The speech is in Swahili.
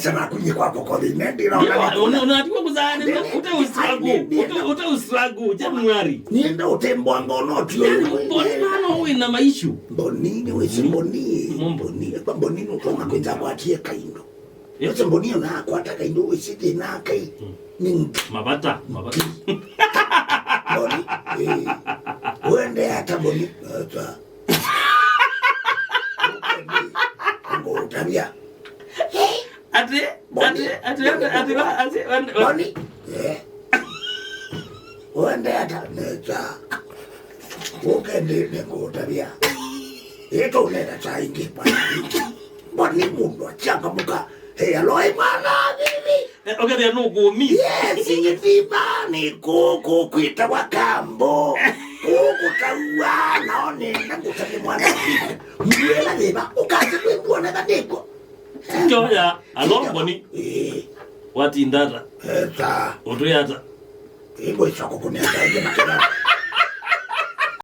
Sana kunye kwako kwa limendi na unatiwa kuzana uta Januari nienda utembwa ngono tiyo mboni mano wina maishu mbonini wisi mbonini utonga kwenza kwa atie kaindo yose mboni na kwa taka indo wisi na kai mabata mboni wende hata mboni utabia ate Boni wende hata neza ukende nengotabia ito unena chaingi boni mundu achanga muka aloe mana nini okay no go me yes ingitiba ni kuku kwita wakambo kuku tawa naone nakutani mwana mwela leba ukaze kwibona kadeko Njoya along boni wati ndata eta otoyata ingo isako kunyata makera